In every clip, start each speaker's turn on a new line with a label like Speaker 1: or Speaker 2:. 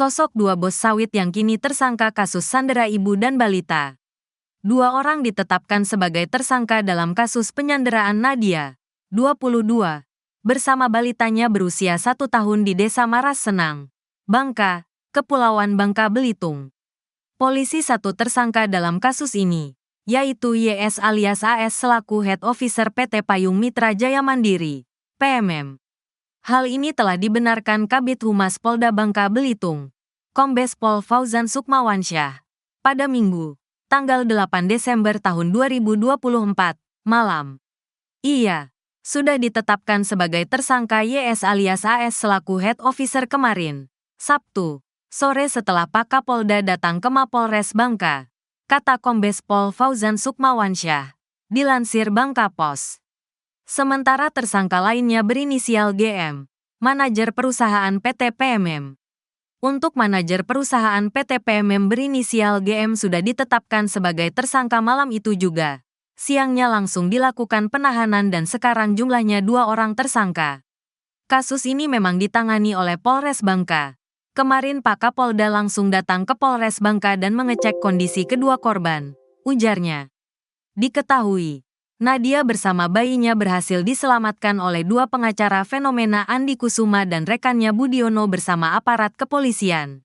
Speaker 1: Sosok dua bos sawit yang kini tersangka kasus sandera ibu dan balita. Dua orang ditetapkan sebagai tersangka dalam kasus penyanderaan Nadia, 22, bersama balitanya berusia 1 tahun di Desa Maras Senang, Bangka, Kepulauan Bangka Belitung. Polisi satu tersangka dalam kasus ini, yaitu YS alias AS selaku Head Officer PT Payung Mitra Jaya Mandiri, PMM. Hal ini telah dibenarkan Kabid Humas Polda Bangka Belitung, Kombes Pol Fauzan Sukmawansyah, pada Minggu, tanggal 8 Desember tahun 2024, malam. Ia sudah ditetapkan sebagai tersangka YS alias AS selaku Head Officer kemarin, Sabtu, sore setelah Pak Kapolda datang ke Mapolres Bangka, kata Kombes Pol Fauzan Sukmawansyah, dilansir Bangka Post. Sementara tersangka lainnya berinisial GM, manajer perusahaan PT PMM. Untuk manajer perusahaan PT PMM berinisial GM sudah ditetapkan sebagai tersangka malam itu juga. Siangnya langsung dilakukan penahanan dan sekarang jumlahnya 2 orang tersangka. Kasus ini memang ditangani oleh Polres Bangka. Kemarin Pak Kapolda langsung datang ke Polres Bangka dan mengecek kondisi kedua korban, ujarnya. Diketahui, Nadia bersama bayinya berhasil diselamatkan oleh 2 pengacara fenomena Andi Kusuma dan rekannya Budiono bersama aparat kepolisian.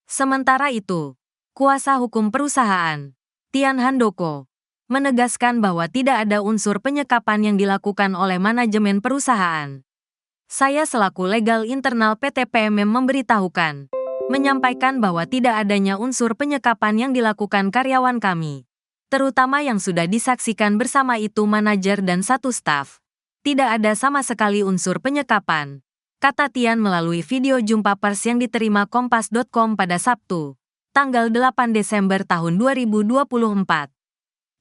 Speaker 1: Sementara itu, kuasa hukum perusahaan, Tian Handoko, menegaskan bahwa tidak ada unsur penyekapan yang dilakukan oleh manajemen perusahaan. Saya selaku legal internal PT PMM memberitahukan, menyampaikan bahwa tidak adanya unsur penyekapan yang dilakukan karyawan kami, terutama yang sudah disaksikan bersama itu manajer dan 1 staf. Tidak ada sama sekali unsur penyekapan, kata Tian melalui video jumpa pers yang diterima Kompas.com pada Sabtu, tanggal 8 Desember tahun 2024.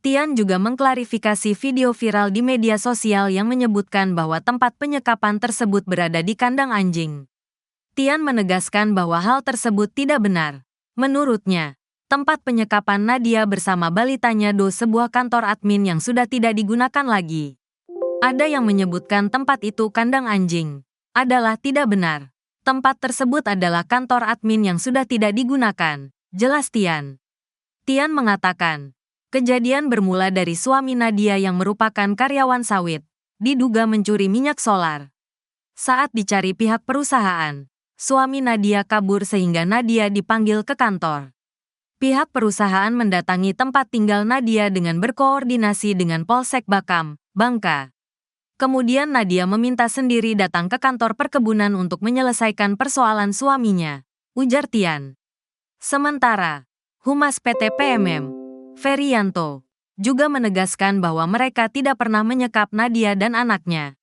Speaker 1: Tian juga mengklarifikasi video viral di media sosial yang menyebutkan bahwa tempat penyekapan tersebut berada di kandang anjing. Tian menegaskan bahwa hal tersebut tidak benar. Menurutnya, tempat penyekapan Nadia bersama balitanya sebuah kantor admin yang sudah tidak digunakan lagi. Ada yang menyebutkan tempat itu kandang anjing. Adalah tidak benar. Tempat tersebut adalah kantor admin yang sudah tidak digunakan, jelas Tian. Tian mengatakan, kejadian bermula dari suami Nadia yang merupakan karyawan sawit, diduga mencuri minyak solar. Saat dicari pihak perusahaan, suami Nadia kabur sehingga Nadia dipanggil ke kantor. Pihak perusahaan mendatangi tempat tinggal Nadia dengan berkoordinasi dengan Polsek Bakam, Bangka. Kemudian Nadia meminta sendiri datang ke kantor perkebunan untuk menyelesaikan persoalan suaminya, ujar Tian. Sementara, Humas PT PMM, Ferianto, juga menegaskan bahwa mereka tidak pernah menyekap Nadia dan anaknya.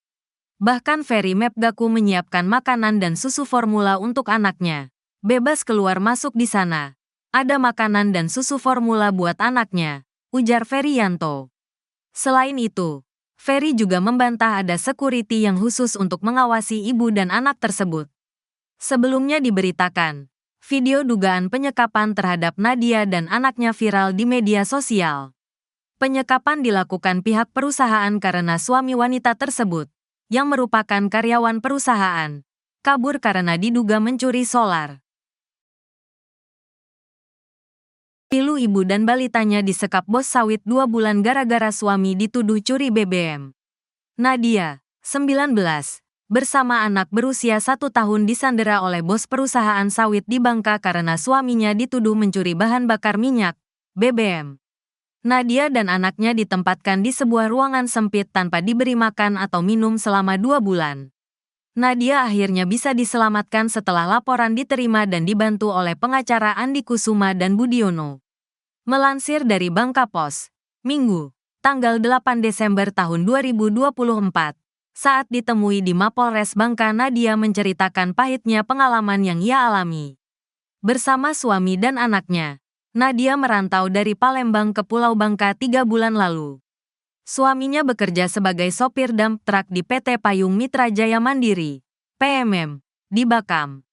Speaker 1: Bahkan Ferry Mepgaku menyiapkan makanan dan susu formula untuk anaknya. Bebas keluar masuk di sana. Ada makanan dan susu formula buat anaknya, ujar Ferianto. Selain itu, Ferry juga membantah ada security yang khusus untuk mengawasi ibu dan anak tersebut. Sebelumnya diberitakan, video dugaan penyekapan terhadap Nadia dan anaknya viral di media sosial. Penyekapan dilakukan pihak perusahaan karena suami wanita tersebut, yang merupakan karyawan perusahaan, kabur karena diduga mencuri solar. Pilu ibu dan balitanya disekap bos sawit 2 bulan gara-gara suami dituduh curi BBM. Nadia, 19, bersama anak berusia 1 tahun disandera oleh bos perusahaan sawit di Bangka karena suaminya dituduh mencuri bahan bakar minyak, BBM. Nadia dan anaknya ditempatkan di sebuah ruangan sempit tanpa diberi makan atau minum selama 2 bulan. Nadia akhirnya bisa diselamatkan setelah laporan diterima dan dibantu oleh pengacara Andi Kusuma dan Budiono. Melansir dari Bangka Post, Minggu, tanggal 8 Desember tahun 2024, saat ditemui di Mapolres Bangka, Nadia menceritakan pahitnya pengalaman yang ia alami. Bersama suami dan anaknya, Nadia merantau dari Palembang ke Pulau Bangka 3 bulan lalu. Suaminya bekerja sebagai sopir dump truck di PT Payung Mitra Jaya Mandiri, PMM, di Bakam.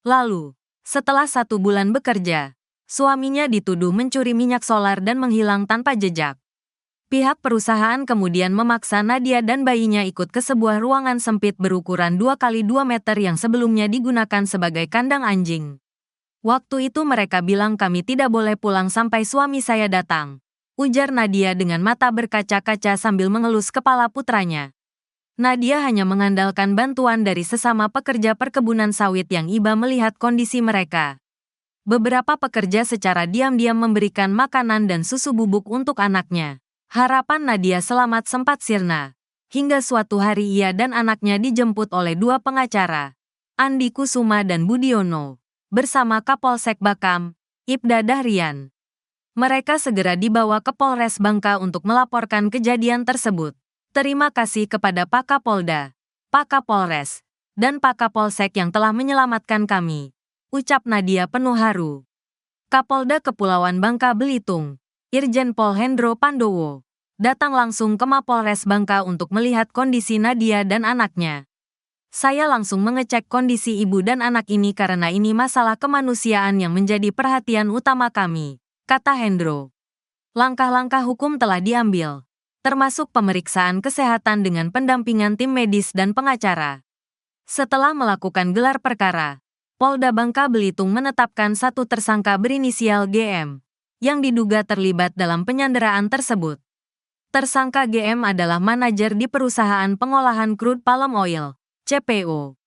Speaker 1: Lalu, setelah 1 bulan bekerja, suaminya dituduh mencuri minyak solar dan menghilang tanpa jejak. Pihak perusahaan kemudian memaksa Nadia dan bayinya ikut ke sebuah ruangan sempit berukuran 2 x 2 meter yang sebelumnya digunakan sebagai kandang anjing. Waktu itu mereka bilang kami tidak boleh pulang sampai suami saya datang. Ujar Nadia dengan mata berkaca-kaca sambil mengelus kepala putranya. Nadia hanya mengandalkan bantuan dari sesama pekerja perkebunan sawit yang iba melihat kondisi mereka. Beberapa pekerja secara diam-diam memberikan makanan dan susu bubuk untuk anaknya. Harapan Nadia selamat sempat sirna. Hingga suatu hari ia dan anaknya dijemput oleh dua pengacara, Andi Kusuma dan Budiono, bersama Kapolsek Bakam, Ibda Dahrian. Mereka segera dibawa ke Polres Bangka untuk melaporkan kejadian tersebut. Terima kasih kepada Pak Kapolda, Pak Kapolres, dan Pak Kapolsek yang telah menyelamatkan kami, ucap Nadia penuh haru. Kapolda Kepulauan Bangka Belitung, Irjen Pol Hendro Pandowo, datang langsung ke Mapolres Bangka untuk melihat kondisi Nadia dan anaknya. Saya langsung mengecek kondisi ibu dan anak ini karena ini masalah kemanusiaan yang menjadi perhatian utama kami, kata Hendro. Langkah-langkah hukum telah diambil, termasuk pemeriksaan kesehatan dengan pendampingan tim medis dan pengacara. Setelah melakukan gelar perkara, Polda Bangka Belitung menetapkan satu tersangka berinisial GM, yang diduga terlibat dalam penyanderaan tersebut. Tersangka GM adalah manajer di perusahaan pengolahan crude palm oil, CPO.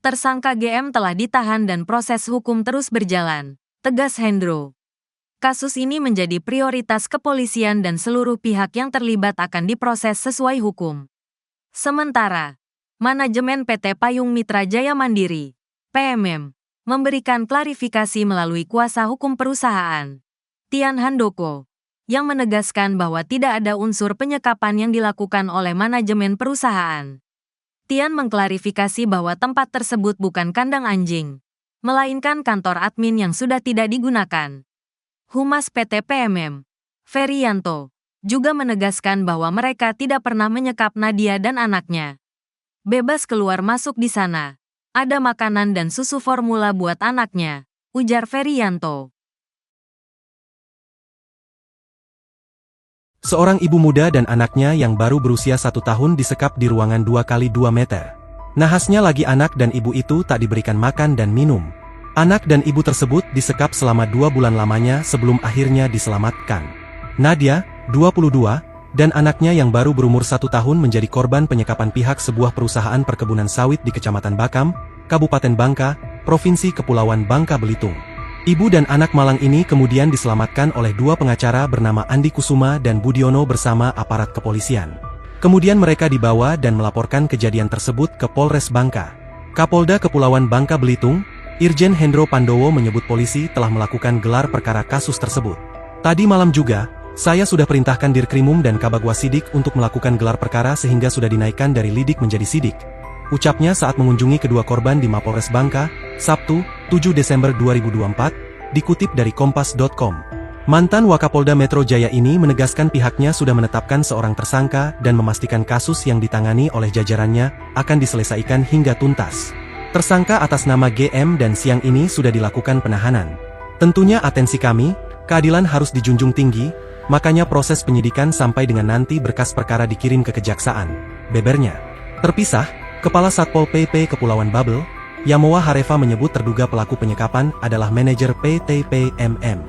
Speaker 1: Tersangka GM telah ditahan dan proses hukum terus berjalan, tegas Hendro. Kasus ini menjadi prioritas kepolisian dan seluruh pihak yang terlibat akan diproses sesuai hukum. Sementara, manajemen PT Payung Mitra Jaya Mandiri, PMM, memberikan klarifikasi melalui kuasa hukum perusahaan, Tian Handoko, yang menegaskan bahwa tidak ada unsur penyekapan yang dilakukan oleh manajemen perusahaan. Tian mengklarifikasi bahwa tempat tersebut bukan kandang anjing, melainkan kantor admin yang sudah tidak digunakan. Humas PT PMM, Ferianto, juga menegaskan bahwa mereka tidak pernah menyekap Nadia dan anaknya. Bebas keluar masuk di sana. Ada makanan dan susu formula buat anaknya, ujar Ferianto.
Speaker 2: Seorang ibu muda dan anaknya yang baru berusia 1 tahun disekap di ruangan 2x2 meter. Nahasnya lagi anak dan ibu itu tak diberikan makan dan minum. Anak dan ibu tersebut disekap selama 2 bulan lamanya sebelum akhirnya diselamatkan. Nadia, 22, dan anaknya yang baru berumur 1 tahun menjadi korban penyekapan pihak sebuah perusahaan perkebunan sawit di Kecamatan Bakam, Kabupaten Bangka, Provinsi Kepulauan Bangka Belitung. Ibu dan anak malang ini kemudian diselamatkan oleh 2 pengacara bernama Andi Kusuma dan Budiono bersama aparat kepolisian. Kemudian mereka dibawa dan melaporkan kejadian tersebut ke Polres Bangka. Kapolda Kepulauan Bangka Belitung, Irjen Hendro Pandowo menyebut polisi telah melakukan gelar perkara kasus tersebut. Tadi malam juga, saya sudah perintahkan Dirkrimum dan Kabagwasidik untuk melakukan gelar perkara sehingga sudah dinaikkan dari lidik menjadi sidik. Ucapnya saat mengunjungi kedua korban di Mapolres Bangka, Sabtu, 7 Desember 2024, dikutip dari Kompas.com. Mantan Wakapolda Metro Jaya ini menegaskan pihaknya sudah menetapkan seorang tersangka dan memastikan kasus yang ditangani oleh jajarannya akan diselesaikan hingga tuntas. Tersangka atas nama GM dan siang ini sudah dilakukan penahanan. Tentunya atensi kami, keadilan harus dijunjung tinggi, makanya proses penyidikan sampai dengan nanti berkas perkara dikirim ke kejaksaan, bebernya. Terpisah, Kepala Satpol PP Kepulauan Babel, Yamowa Hareva menyebut terduga pelaku penyekapan adalah manajer PT PMM.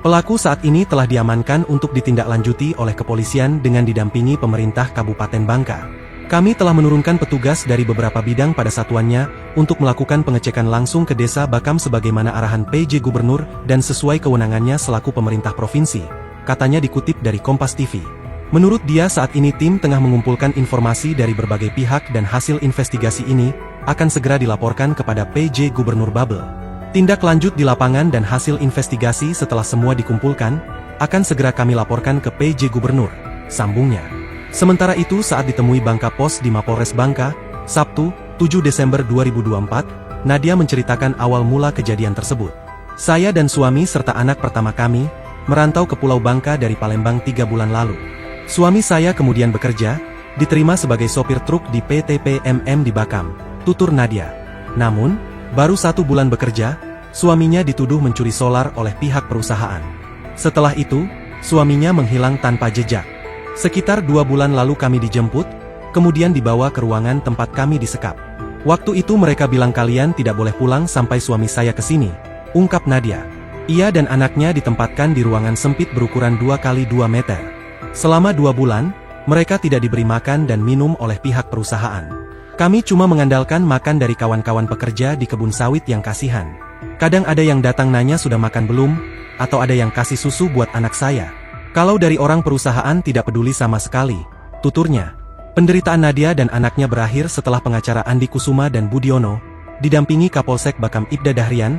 Speaker 2: Pelaku saat ini telah diamankan untuk ditindaklanjuti oleh kepolisian dengan didampingi pemerintah Kabupaten Bangka. Kami telah menurunkan petugas dari beberapa bidang pada satuannya untuk melakukan pengecekan langsung ke Desa Bakam sebagaimana arahan PJ Gubernur dan sesuai kewenangannya selaku pemerintah provinsi, katanya dikutip dari Kompas TV. Menurut dia saat ini tim tengah mengumpulkan informasi dari berbagai pihak dan hasil investigasi ini akan segera dilaporkan kepada PJ Gubernur Babel. Tindak lanjut di lapangan dan hasil investigasi setelah semua dikumpulkan akan segera kami laporkan ke PJ Gubernur, sambungnya. Sementara itu saat ditemui Bangka Pos di Mapolres Bangka, Sabtu, 7 Desember 2024, Nadia menceritakan awal mula kejadian tersebut. Saya dan suami serta anak pertama kami, merantau ke Pulau Bangka dari Palembang 3 bulan lalu. Suami saya kemudian bekerja, diterima sebagai sopir truk di PT PMM di Bakam, tutur Nadia. Namun, baru 1 bulan bekerja, suaminya dituduh mencuri solar oleh pihak perusahaan. Setelah itu, suaminya menghilang tanpa jejak. Sekitar 2 bulan lalu kami dijemput, kemudian dibawa ke ruangan tempat kami disekap. Waktu itu mereka bilang kalian tidak boleh pulang sampai suami saya ke sini, ungkap Nadia. Ia dan anaknya ditempatkan di ruangan sempit berukuran 2 kali 2 meter. Selama 2 bulan, mereka tidak diberi makan dan minum oleh pihak perusahaan. Kami cuma mengandalkan makan dari kawan-kawan pekerja di kebun sawit yang kasihan. Kadang ada yang datang nanya sudah makan belum, atau ada yang kasih susu buat anak saya. Kalau dari orang perusahaan tidak peduli sama sekali, tuturnya. Penderitaan Nadia dan anaknya berakhir setelah pengacara Andi Kusuma dan Budiono, didampingi Kapolsek Bakam Ibda Dahrian,